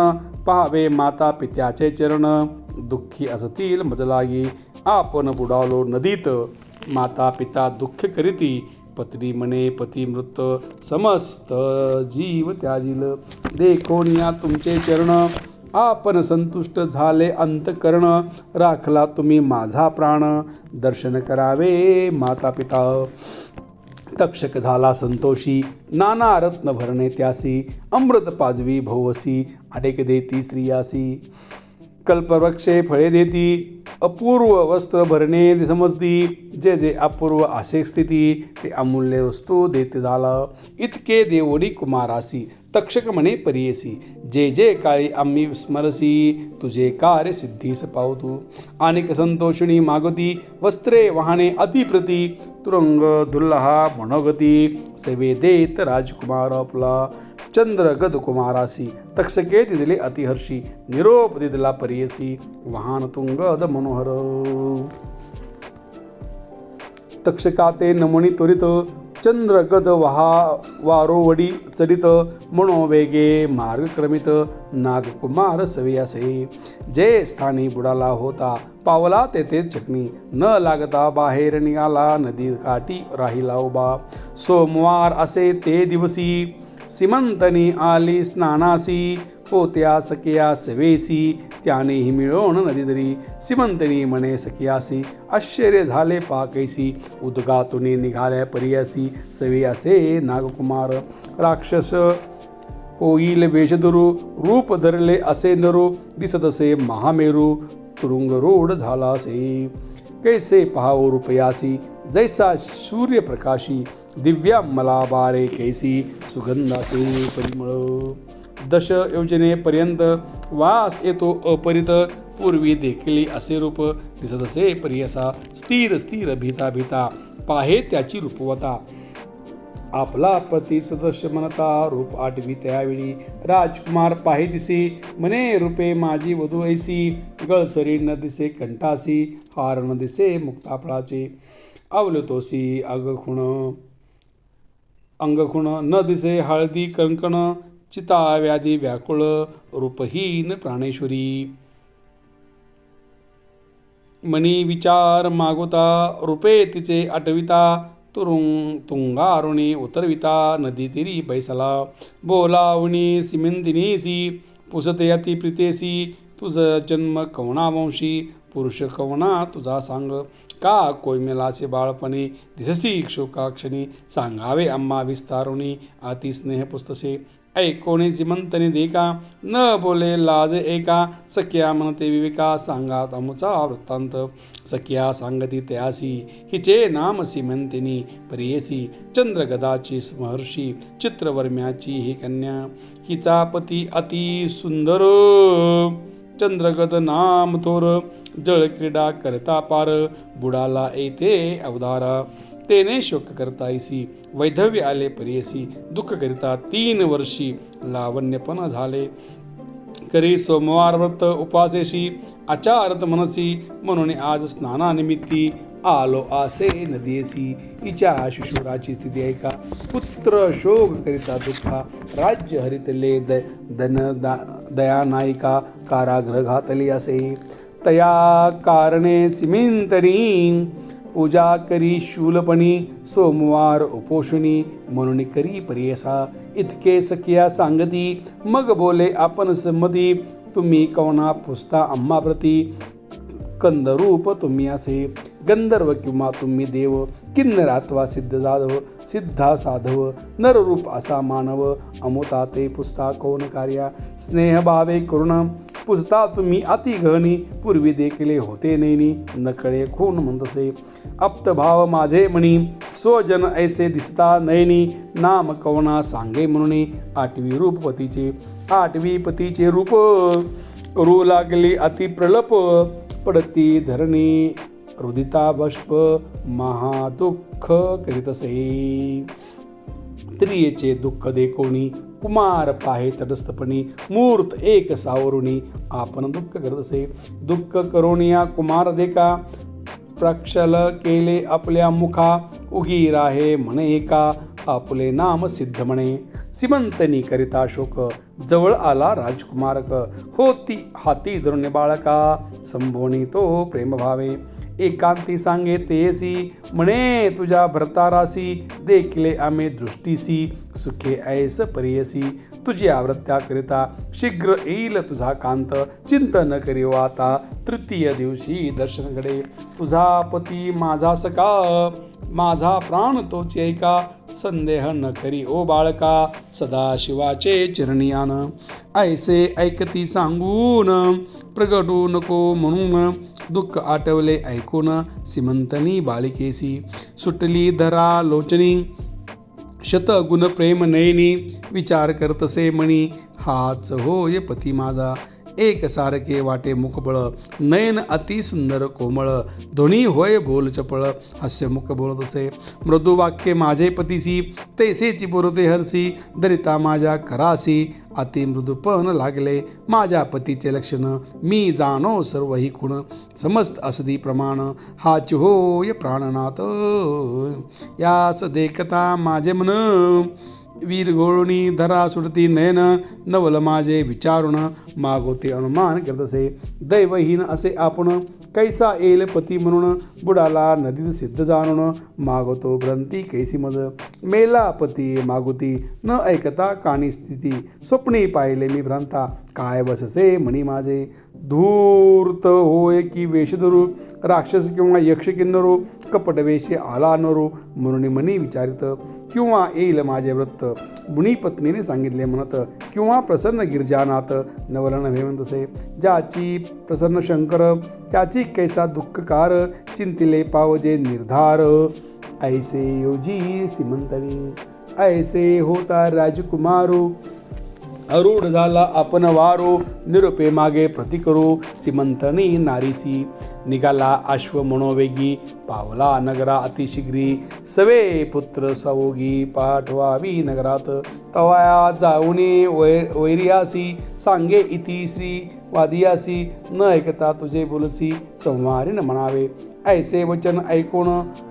पाहावे माता पित्याचे चरण. दुःखी असतील मजलागी आपण बुडालो नदीत. माता पिता दुःख करीती पत्नी म्हणे पती मृत समस्त जीव त्याजील. देखोनिया तुमचे चरण आपण संतुष्ट झाले अंतकरण. राखला तुम्ही माझा प्राण दर्शन करावे माता पिता. तक्षक झाला संतोषी नाना रत्न भरणे त्यासी. अमृत पाजवी भोवसी अडेक देती स्त्रियासी. कल्पवृक्षे फळे देती अपूर्व वस्त्र भरणे समजती. जे जे अपूर्व असे स्थिती ते अमूल्य वस्तू देते झाला. इतके देवोनी कुमारासी तक्षक म्हणे परियसी. जे जे काळी आम्ही स्मरसी तुझे कार्य सिद्धीस पावतू. अनेक संतोषिणी मागती वस्त्रे वाहने अतिप्रती. तुरंग दुल्लहा मनोगती सेवे देत राजकुमार आपला. चंद्रगद कुमारासी तक्षके दिले अतिहर्षी. निरोप दिदला परियसी वाहन तुंगद मनोहर. तक्षकाते नमणी त्वरित चंद्रगद वारोवडी चरित. मनोवेगे मार्ग क्रमित नागकुमार सवियासे. जे स्थानी बुडाला होता पावला तेथे चकणी. न लागता बाहेर निघाला नदी काठी राहिला उभा. सोमवार असे ते दिवसी सीमंतनी आली स्नानासी. पोत्या सखिया सवेसी त्यानेही मिळवून नदीदरी. सीमंतनी म्हणे सखियासी आश्चर्य झाले पाकैसी. उदगातुनी निघाल्या परियासी सवे असे नागकुमार. राक्षस होईल वेशधरू रूप धरले असे नरू. दिसत असे महामेरू तुरुंग रोड झाला असे. कैसे पहावो रूपयासी जैसा सूर्यप्रकाशी. दिव्या मला बारे कैसी सुगंधाचे परिमळ. 10 योजनेपर्यंत वास येतो अपरित. पूर्वी देखील असे रूप दिसत असे प्रियसा. स्थिर स्थिर भीता भीता पाहे त्याची रूपवता. आपला पती सदस्य म्हणता रूप आठवी त्यावेळी. राजकुमार पाहे दिसे म्हणे रूपे माझी वधू ऐसी. गळसरी न दिसे कंठासी हार न दिसे मुक्ताफळाचे. अवलतोसी अंगखुण न दिसे हळदी कंकण. चिता व्याधी व्याकुळ रूपहीन प्राणेश्वरी. मनी विचार मागोता रूपे तिचे आठविता. तुंगारुणी उतरविता नदी तिरी बैसला. बोलावणी सिमिंदिनीसी पुसते अति प्रितेसी. तुझ जन्म कवणावंशी पुरुष कवणा तुझा सांग. का कोयमेलाचे बाळपणे दिससी शोकाक्षणी. सांगावे आम्हा विस्तारुणी अति स्नेह पुस्तसे. ऐकोणे जिमंतने देखा न बोले लाज एका. सख्या म्हणते विवेका सांगात अमुचा वृत्तांत. सख्या सांगती त्यासी हिचे नाम सीमंतिनी परियेसी. चंद्रगदाची महर्षी चित्रवर्म्याची ही कन्या. हिचा पती अति सुंदर चंद्रगद नाम थोर. जळ क्रीडा करता पार बुडाला येथे अवधारा. तेने शोक करतायसी वैधव्य आले परियसी दुःख करिता 3 वर्षी लावण्यपण झाले करी सोमवार व्रत उपासेशी आचारत मनसी म्हणून आज स्नानानिमित्ती आलो आसे नदीयसी हिच्या शिशुराची स्थिती ऐका पुत्र शोक करिता दुःखा राज्य हरितले दया नायिका कारागृह घातली असे तया कारणे सिमिंतणी पूजा करी शूलपणी सोमवार उपोषणी म्हणून करी परियसा इतके सखिया सांगती मग बोले आपण संमती तुम्ही कवना पुसता आम्हाप्रती कंदरूप तुम्ही असे गंधर्व किंवा तुम्ही देव किन्नर अथवा सिद्ध जाधव सिद्धा साधव नररूप असा मानव अमोता ते पुसता कौन कार्या स्नेहभावे करुण पुसता तुम्ही अति गहनी पूर्वी देखील होते नेनी नकळे खून म्हणतसे अप्तभाव माझे म्हणी स्वजन ऐसे दिसता नयनी नाम कवना सांगे म्हणून 8वी रूपपतीचे 8वी पतीचे रूप करू लागले अति प्रलप पडती धरणी रुदिता बाष्प महादुःख करीतसे स्त्रियेचे दुःख देखोनी कुमार पाहे तटस्थपणी मूर्त एक सावरुणी आपण दुःख करत असे दुःख करोनिया कुमार देखा प्रक्षल केले आपल्या मुखा उगी राहे म्हणे एका आपले नाम सिद्ध म्हणे सिमंतनी करिता शोक जवळ आला राजकुमारक होती हाती धरुणे बाळका संभोणी तो प्रेमभावे एकांती सांगे तेसी म्हणे तुझ्या भरतारासी देखले आम्ही दृष्टीसी सुखे ऐस परियसी तुझी आवृत्त्या करिता शीघ्र येईल तुझा कांत चिंतन करी आता 3 दिवशी दर्शन घडे तुझा पती माझा सखा माझा प्राण तोच ऐका संदेह न करी ओ बाळका सदाशिवाचे चरणियान ऐसे ऐकती सांगून प्रगटू नको म्हणून दुःख आठवले ऐकून सिमंतनी बालिकेसी सुटली धरा लोचनी शतगुण प्रेम नयनी विचार करतसे मणी हाच होय पती माझा एक सारखे वाटे मुखबळ नयन अति सुंदर कोमळ दोन्ही होय बोल चपळ हास्य मुख बोलत असे मृदू वाक्य माझे पतीसी तैसेची बोलते हरसी दरिता माझ्या करासी अति मृदूपण लागले माझ्या पतीचे लक्षण मी जाणो सर्व ही खुण समस्त असदी प्रमाण हाच होय प्राणनाथ यास देखता माझे मन वीर गोळणी धरा सुटती नयन नवल माझे विचारुण मागोते अनुमान करतसे दैवहीन असे आपण कैसा येईल पती म्हणून बुडाला नदीत सिद्ध जाणून मागवतो भ्रंती कैसी मज मेला पती मागुती न ऐकता काणी स्थिती स्वप्नी पाहिले मी भ्रांता काय बससे म्हणी माझे धूर्त होय की वेशधरू राक्षस किंवा यक्ष किन्नरो कपट वेशी आला नरो म्हणून मनी विचारित किंवा येईल माझे व्रत मुनी पत्नीने सांगितले म्हणत किंवा प्रसन्न गिरजानाथ नवलन हेमंतसे ज्याची प्रसन्न शंकर त्याची कैसा दुःखकार चिंतिले पावजे निर्धार ऐसे योजी सिमंतणी ऐसे होता राजकुमारो अरूढ झाला आपण वारो निरुपे मागे प्रतिकरू सिमंतनी नारीसी निघाला अश्व मनोवेगी पावला नगरा अतिशीघ्री सवे पुत्र सवोगी पाठवावी नगरात तवाया जाऊनी वैरियासी सांगे इति श्री वादियासी न ऐकता तुझे बोलसी संवारीन म्हणावे ऐसे वचन ऐकून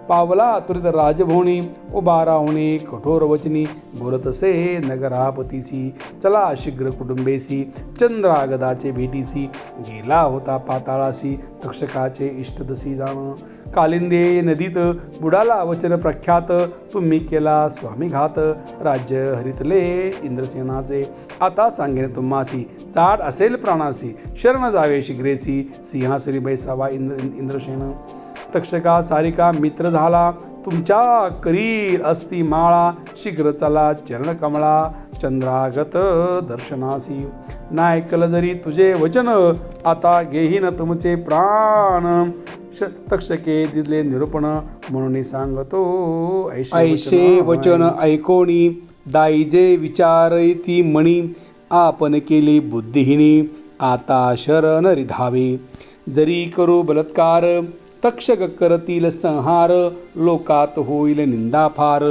पावला तुरित राजभोवनी उभा राहुणे कठोर वचनी बोलतसे नगरापतीसी चला शीघ्र कुटुंबेसी चंद्रागदाचे भेटीसी गेला होता पाताळासी तक्षकाचे इष्टदसी जाण कालिंदे नदीत बुडाला वचन प्रख्यात तुम्ही केला स्वामी घात राज्य हरितले इंद्रसेनाचे आता सांगेन तुम्हासी चाड असेल प्राणासी शरण जावे शीघ्रेसी सिंहासुरी बैसावा इंद्रसेन तक्षका सारिका मित्र झाला तुमच्या करीर असती माळा शीघ्र चला चरण कमळा चंद्रागत दर्शनासी नायकल जरी तुझे वचन आता घेहीन तुमचे प्राण तक्षके दिले निरूपण म्हणून सांगतो ऐसे वचन ऐकोणी दाईजे विचारती मणी आपण केली बुद्धिहीनी आता शरण रिधावे जरी करू बलात्कार तक्षक करतील संहार, लोकात होईल निंदा फार,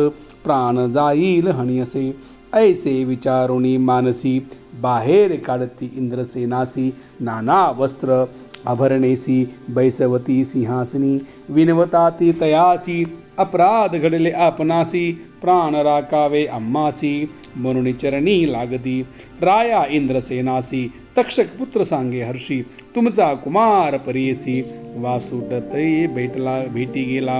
प्राण जाईल हणियसे. ऐसे विचारुनी मानसी, बाहेर काढती इंद्रसेनासी. नाना वस्त्र आभरणेसी, बैसवती सिंहासनी. विनवता ती तयासी, अपराध घडले आपणासी. प्राण राखावे आम्हासी, म्हणून चरणी लागती. राया इंद्रसेनासी, तक्षक पुत्र सांगे हर्षी. तुमचा कुमार परेसी, वासुटतळी भेटी गेला.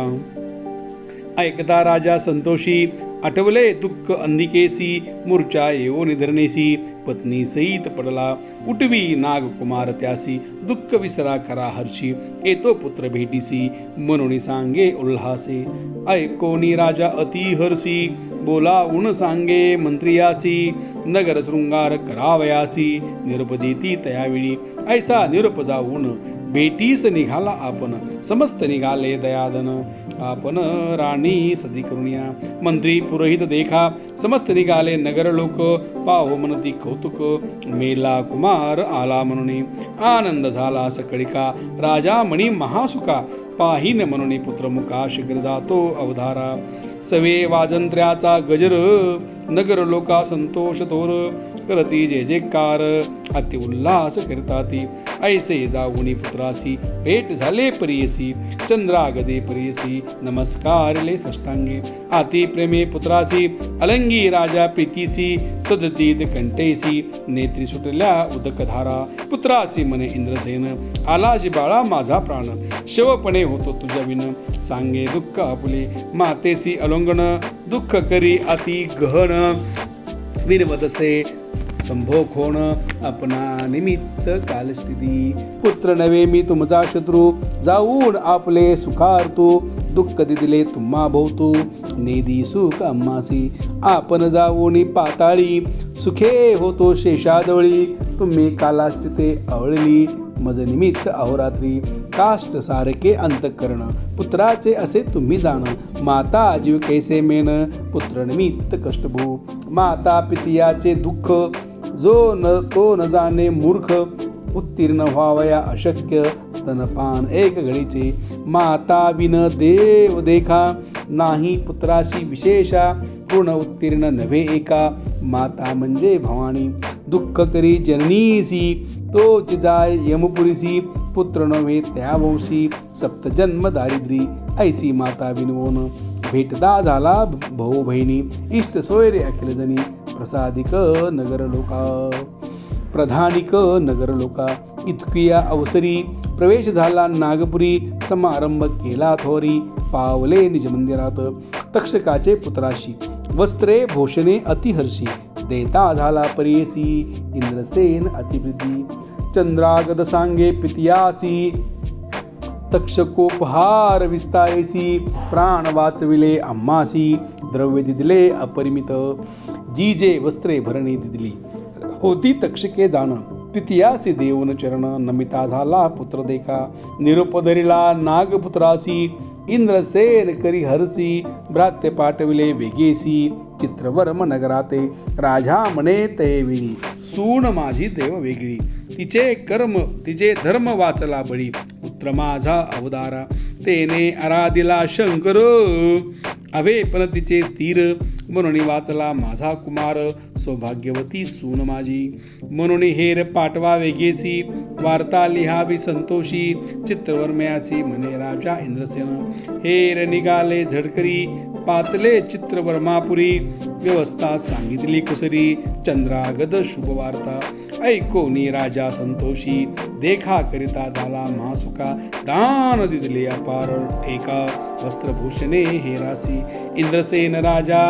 ऐकता राजा संतोषी, आठवले दुःख अंधिकेसी. मूर्छा येऊन निधरणेसी, पत्नी सहित पडला. उठवी नाग कुमार त्यासी, दुःख विसरा करा हर्षी. येतो पुत्र भेटीसी, म्हणून सांगे उल्हासे. ऐकोनी राजा अति हर्षी, बोलावून सांगे मंत्रियासी. नगर शृंगार करावयासी, निरोप देती तयावेळी. ऐसा निरोप जाऊन भेटीस निघाला आपण. समस्त निघाले दयादन, आपण राणी सदी करुणिया. मंत्री पुरोहित देखा, समस्त निघाले नगर लोक. पाहो मनती कौतुक, मेला कुमार आला म्हणून. आनंद झाला सकळिका, राजा मणी महासुका. पाहीन म्हणून पुत्रमुखा, शीघ्र जातो अवधारा. सवे वाजंत्र्याचा गजर, नगर लोका संतोष थोर. करती जे जेकार, अति उल्हास करताती. ऐसे जाऊनी पुत्रासी, भेट झाले परियसी. चंद्रागदे परियसी, नमस्कारले साष्टांगे. आती प्रेमे पुत्रासी, अलंगी राजा प्रीतीसी. सदतीत कंठेसी, नेत्री सुटल्या उदकधारा. पुत्रासी मने इंद्रसेन, आलाशी बाळा माझा प्राण. शवपणे होतो तुझ्या विन, सांगे दुःख आपुले. मातेसी अलोंगण, दुःख करी अति गहन. विनवतसे संभोखोण, आपणा निमित्त कालस्थिती. पुत्र नव्हे मी तुमचा शत्रू, जाऊन आपले सुखार्थू. दुःख दिले तुम्हा भोवतू, नेदी सुख आम्हासी. आपण जाऊन पाताळी, सुखे होतो शेषाजवळी. तुम्ही कालास्थिते आवळली, मज निमित्त अहोरात्री. काष्ट सारखे अंतःकरण, पुत्राचे असे तुम्ही जाण. माता जीव कैसे मेन, पुत्र निमित्त कष्टभू. माता पितियाचे दुःख, जो न तो न जाणे मूर्ख. उत्तीर्ण व्हावया अशक्य, स्तनपान एक घडीचे. माता बिन देव देखा, नाही पुत्रासी विशेषा. पूर्ण उत्तीर्ण नव्हे एका, माता म्हणजे भवानी. दुःख करी जननीसी, तोच जाय यमपुरीसी. पुत्र नव्हे त्या वंशी, सप्तजन्म दारिद्री. ऐसी माता विनवून, भेटदा झाला भाऊ बहिणी. इष्ट सोयरे अखिल जनी, प्रसादिक नगर लोका. प्रधानिक नगर लोका. इतकिया अवसरी, प्रवेश झाला नागपुरी. समारंभ केला थोरी, पावले निज मंदिरात. तक्षकाचे पुत्राशी, वस्त्रे भूषणे अतिहर्षी. देता झाला परेसी, इंद्रसेन अतिप्रीती. चंद्रागद सांगे पितियासी, तक्षकोपहार विस्तारेसी. प्राण वाचविले आम्हासी, द्रव्य दिदले अपरिमित. जी जे वस्त्रे भरणी दिदली, होती तक्षके जाण. पितियासी देऊन चरण, नमिता झाला पुत्र देखा. निरोप धरिला नागपुत्रासी, इंद्रसेन करी हरसी. भ्रात्य पाठविले वेगेसी, चित्रवर्म नगराते. राजा म्हणे तैविणी, सून माझी देव वेगळी. तिचे धर्म वाचला बळी, पुत्र माझा अवतारा. तेने आराधिला शंकर, अवे पण तिचे स्थिर. म्हणून वाचला माझा कुमार, सौभाग्यवती सून माझी. म्हणून हेर पाठवा वेगेसी, वार्ता लिहावी संतोषी. चित्रवर्मयासी म्हणे राजा इंद्रसेन. हेर निघाले झडकरी, पातले चित्रवर्मापुरी. व्यवस्था सांगितली कुसरी, चंद्रागद शुभवार्ता. ऐकोनी राजा संतोषी, देखा करिता झाला महासुखा. दान दिदले अपार एका, वस्त्रभूषणे हेरासी. इंद्रसेन राजा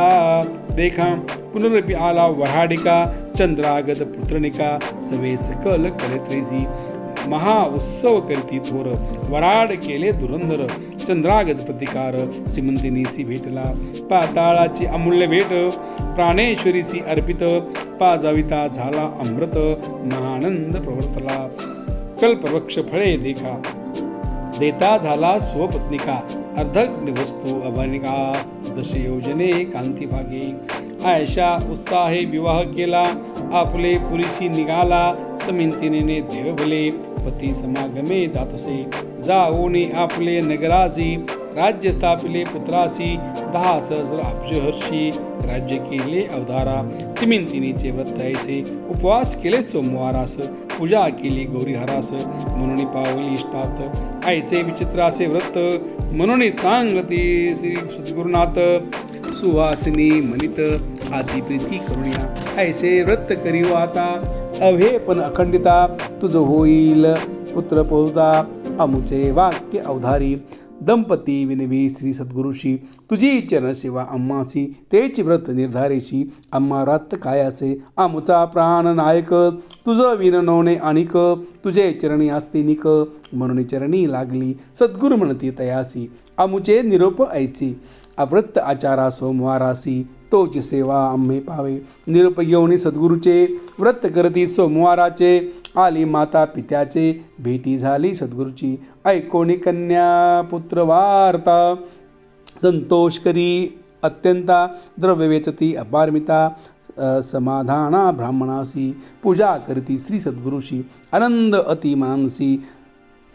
देखा, पुनरपि आला वराडिका. चंद्रागद पुत्रनिका, सवे सकल कलेत्रेसी. महा उत्सव करती थोर, वराड केले दुरंदर. चंद्रागद प्रतिकार, सीमंतिनीसी भेटला. पाताळाची अमूल्य भेट, प्राणेश्वरीसी अर्पित. पाजाविता झाला अमृत, महानंद प्रवर्तला. कल्पवृक्ष फळे देखा, देता झाला स्वपत्निका. अर्धग्न वस्तू अभनिका, दशयोजने कांती भागे. आयशा उत्साहे विवाह केला, आपले पुरीशी निघाला. समिंतिने देव भले, गणपती समागमे जातसे. जाओनी आपले नगरासी राज्य स्थापिले पुत्रासी. 10 सहस्र अब्ज हर्षी राज्य केले अवधारा. सिमिंतिनीचे व्रत ऐसे उपवास केले सोमवारास. पूजा केली गौरीहरास म्हणून पावली इष्टार्थ. ऐसे विचित्रासे व्रत म्हणून सांगते श्री सद्गुरुनाथ. सुहासिनी मनित आदी प्रीती करुणिया. ऐसे व्रत करीव आता अभे पण अखंडिता. तुझ होईल पुत्र पोहता अमुचे वाक्य अवधारी. दंपती विनवी श्री सद्गुरुशी तुझी चरणसेवा अम्मासी. तेच व्रत निर्धारेशी अम्मा रात काय असे. आमुचा प्राण नायक तुझ विननोने अनिक. तुझे चरणी आस्तिनिक म्हणून चरणी लागली. सद्गुरु म्हणती तयासी आमुचे निरोप ऐसी. अव्रत आचारा सोमवारासी तोची सेवा आम्ही पावे. निरोप घेऊन सद्गुरूचे व्रत करती सोमवाराचे. आली माता पित्याचे भेटी झाली सद्गुरूची. ऐकोणी कन्या पुत्र वार्ता संतोष करी अत्यंता. द्रव्य वेचती अपारमिता समाधाना ब्राह्मणासी. पूजा करती श्री सद्गुरूशी आनंद अति मानसी.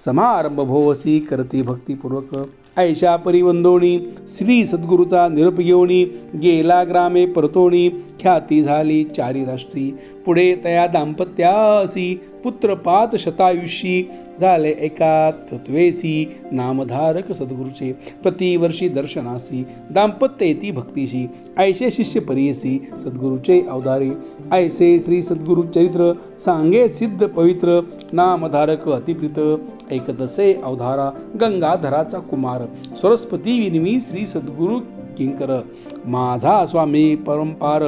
समारंभ भोवसी करती भक्तिपूर्वक. ऐशा परिवंदोणी श्री सद्गुरूचा निरोप घेऊनी. गेला ग्रामे परतोणी ख्याती झाली 4 राष्ट्री. पुढे तया दाम्पत्यासी पुत्र 5 शतायुषी. झाले एकात्वेसी नामधारक सद्गुरूचे. प्रतिवर्षी दर्शनासी दाम्पत्य येती भक्तीशी. ऐसे शिष्य परियसी सद्गुरूचे अवधारी. ऐसे श्री सद्गुरु चरित्र सांगे सिद्ध पवित्र. नामधारक अतिप्रित ऐकतसे अवधारा. गंगाधराचा कुमार सरस्वती विनवी श्री सद्गुरु किंकर. माझा स्वामी परंपार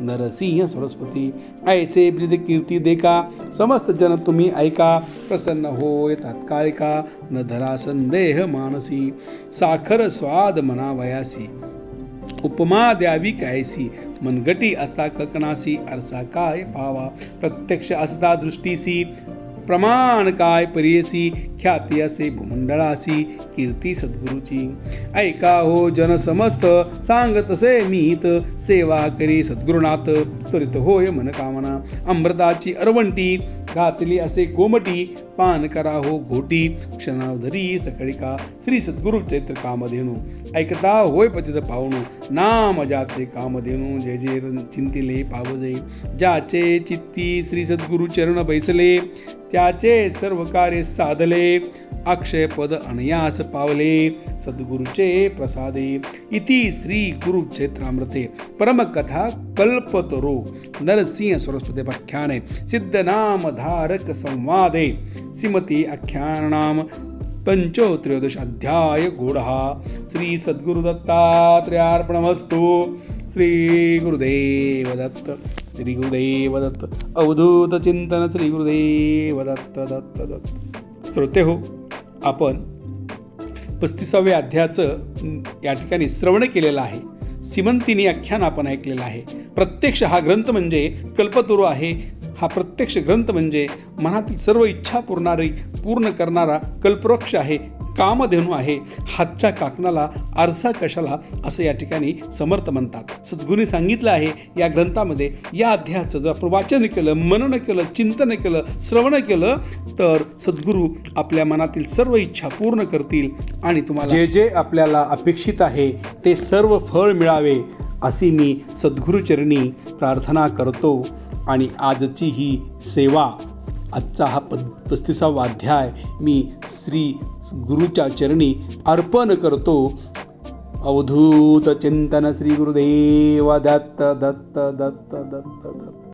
नरसिंह सरस्वती. ऐसे ब्रीद कीर्ती देखा समस्त जन तुम्ही ऐका. प्रसन्न होय तात्कालिका न धरा संदेह मानसी. साखर स्वाद मनावयासी उपमा द्यावी कायसी. मनगटी असता ककनासी आरसा काय पावा. प्रत्यक्ष असता दृष्टीसी प्रमाण काय परियसी. ख्याती असे भूमंडळासी कीर्ती सद्गुरूची. ऐका हो जन समस्त सांगतसे मीत. सेवा करी सद्गुरुनाथ त्वरित होय मनकामना. अमृताची अरवंटी घातली असे कोमटी. पान करा हो घोटी क्षणावधरी सकळिका. श्री सद्गुरु चैत्र कामधेनू ऐकता होय पतित पावणू. नाम ज्याचे कामधेनू जय जय चिंतिले पावजे. ज्याचे चित्ती श्री सद्गुरु चरण बैसले त्याचे सर्व कार्य साधले. अक्षय पद अनयास पावले सद्गुरूचे प्रसादे. इति श्री गुरुक्षेत्रामृते परमकथा कल्पतरो नरसिंह सरस्वती व्याख्याने सिद्धनामधारक संवादे श्रीमती आख्यानाम 35 अध्याय गूढः. श्री सद्गुरु दत्तात्रेयार्पणमस्तु. श्री गुरुदेव दत्त. श्री गुरुदेव दत्त. अवधूत चिंतन. श्री गुरुदेव दत्त दत्त दत्त. श्रोते हो, आपण 35व्या अध्यायाचं या ठिकाणी श्रवण केलेलं आहे. सिमंतिनी आख्यान आपण ऐकलेलं आहे. प्रत्यक्ष हा ग्रंथ म्हणजे कल्पतरू आहे. हा प्रत्यक्ष ग्रंथ म्हणजे मनातील सर्व इच्छा पूर्ण करणारा कल्पवृक्ष आहे. कामधेनू आहे. हातच्या काकणाला आरसा कशाला असं या ठिकाणी समर्थ म्हणतात. सद्गुरूंनी सांगितलं आहे या ग्रंथामध्ये. या अध्यायाचं जर आपण वाचन केलं, मनन केलं, चिंतन केलं, श्रवण केलं तर सद्गुरू आपल्या मनातील सर्व इच्छा पूर्ण करतील आणि तुम्हाला जे जे आपल्याला अपेक्षित आहे ते सर्व फळ मिळावे अशी मी सद्गुरूचरणी प्रार्थना करतो. आणि आजची ही सेवा, आजचा हा 35वा अध्याय मी श्री गुरुच्या चरणी अर्पण करतो. अवधूत चिंतन. श्री गुरुदेव दत्त दत्त दत्त दत्त दत्त.